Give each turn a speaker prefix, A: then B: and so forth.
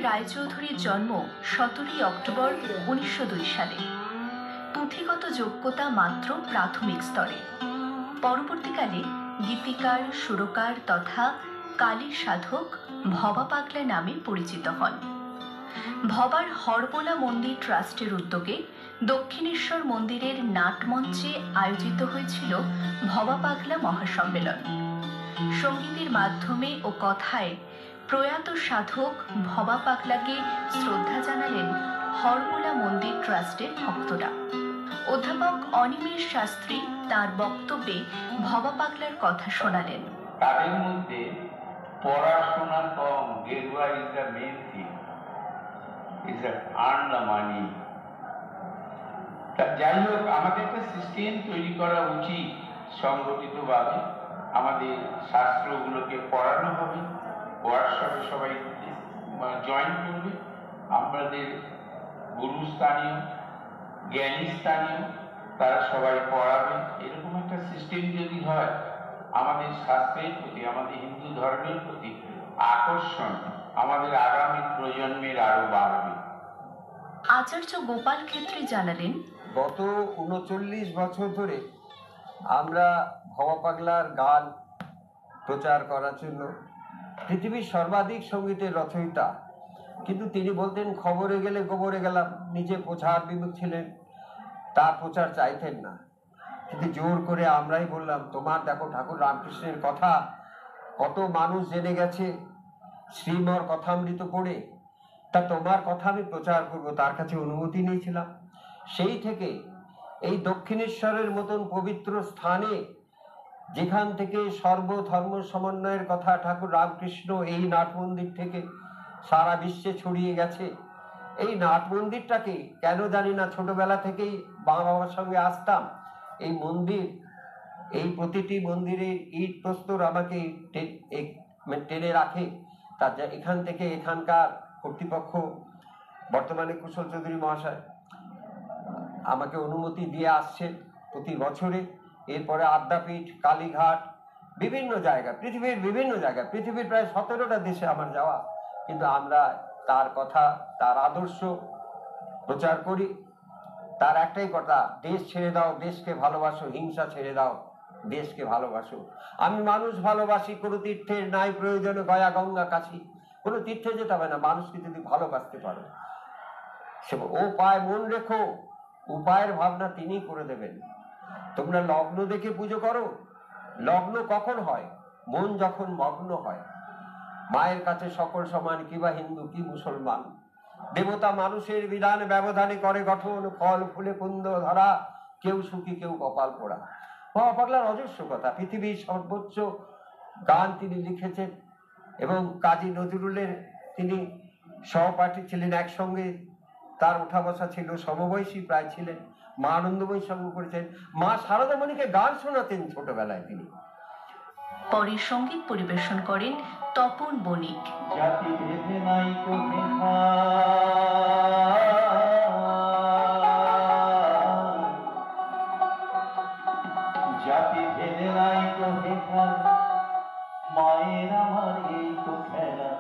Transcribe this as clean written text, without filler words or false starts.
A: রায়চৌধুরীর জন্ম 17 অক্টোবর 1902 সালে। পুঁথিগত যোগ্যতা মাত্র প্রাথমিক স্তরে। পরবর্তীকালে গীতিকার, সুরকার তথা কালীর সাধক ভবা পাগলা নামে পরিচিত হন। ভবার হরবোলা মন্দির ট্রাস্টের উদ্যোগে দক্ষিণেশ্বর মন্দিরের নাটমঞ্চে আয়োজিত হয়েছিল ভবা পাগলা মহাসম্মেলন। সঙ্গীতের মাধ্যমে ও কথায় প্রয়াত সাধক ভবা পাগলাকে শ্রদ্ধা জানালেন হরবোলা মন্দির ট্রাস্টের ভক্তরা। অধ্যাপক অনিমেষ শাস্ত্রী তার বক্তব্যে ভবা পাগলার কথা শোনালেন।
B: তাদের মধ্যে পড়াশোনা কম, গেরুয়া is the main thing, is earn the money. যাই হোক, আমাদের একটা সিস্টেম তৈরি করা উচিত সংগঠিতভাবে। আমাদের শাস্ত্রগুলোকে পড়ানো হবে, ওয়ার্কশপে সবাই জয়েন করবে। আমাদের গুরুস্থানীয়, জ্ঞানী স্থানীয়, তারা সবাই পড়াবে। এরকম একটা সিস্টেম যদি হয়, আমাদের শাস্ত্রের প্রতি, আমাদের হিন্দু ধর্মের প্রতি আকর্ষণ আমাদের আগামী প্রজন্মের আরো বাড়বে।
A: আচার্য গোপাল ক্ষেত্রী জানালেন,
C: গত ৩৯ বছর ধরে আমরা ভবা পাগলার গান প্রচার করার জন্য পৃথিবীর সর্বাধিক সঙ্গীতের রচয়িতা, কিন্তু তিনি বলতেন খবরে গেলে গোবরে গেলাম, নিজে প্রচার বিমুখ ছিলেন, তার প্রচার চাইতেন না। কিন্তু জোর করে আমরাই বললাম, তোমার দেখো ঠাকুর রামকৃষ্ণের কথা কত মানুষ জেনে গেছে শ্রীমর কথামৃত পড়ে, তা তোমার কথা আমি প্রচার করব, তার কাছে অনুমতি নিয়েছিলাম। সেই থেকে এই দক্ষিণেশ্বরের মতন পবিত্র স্থানে, যেখান থেকে সর্বধর্ম সমন্বয়ের কথা ঠাকুর রামকৃষ্ণ এই নাট মন্দির থেকে সারা বিশ্বে ছড়িয়ে গেছে, এই নাট মন্দিরটাকে কেন জানি না ছোটবেলা থেকেই মা বাবার সঙ্গে আসতাম। এই মন্দির, এই প্রতিটি মন্দিরের ইট প্রস্তর আমাকে টেনে রাখে। তার এখান থেকে এখানকার কর্তৃপক্ষ, বর্তমানে কুশল চৌধুরী মহাশয়, আমাকে অনুমতি দিয়ে আসছেন প্রতি বছরে। এরপরে আদ্যাপীঠ, কালীঘাট, বিভিন্ন জায়গায়, পৃথিবীর বিভিন্ন জায়গায়, পৃথিবীর প্রায় 17টা দেশে আমার যাওয়া। কিন্তু আমরা তার কথা, তার আদর্শ প্রচার করি। তার একটাই কথা, দেশ ছেড়ে দাও, দেশকে ভালোবাসো, হিংসা ছেড়ে দাও, দেশকে ভালোবাসো। আমি মানুষ ভালোবাসি, কোনো তীর্থের নাই প্রয়োজনে গয়া গঙ্গা কাশী। কোনো তীর্থে যেতে হবে না, মানুষকে যদি ভালোবাসতে পারো, সে ও পায় মন রেখো, উপায়ের ভাবনা তিনি করে দেবেন। তোমরা লগ্ন দেখে পুজো করো, লগ্ন কখন হয়? মন যখন মগ্ন হয়। মায়ের কাছে সকল সমান, কিবা হিন্দু কি মুসলমান। দেবতা মানুষের বিধান ব্যবধানে করে গঠন, ফল ফুলে কুন্দ ধরা, কেউ সুখী কেউ কপাল পোড়া। ভবা পাগলার অজস্র কথা, পৃথিবীর সর্বোচ্চ গান তিনি লিখেছেন এবং কাজী নজরুলের তিনি সহপাঠী ছিলেন, একসঙ্গে তার ওঠা বসা ছিল, সমবয়সী প্রায় ছিলেন। মা আনন্দময়ী সঙ্গ করেছেন, মা শারদামণিকে গান শোনাতেন ছোটবেলায় তিনি।
A: পরে সঙ্গীত পরিবেশন করেন তপন বণিক।
B: জাতি ভেদে নাই কো জাতি ভেদে নাই কো মায়ের আমার এই তো খেলা।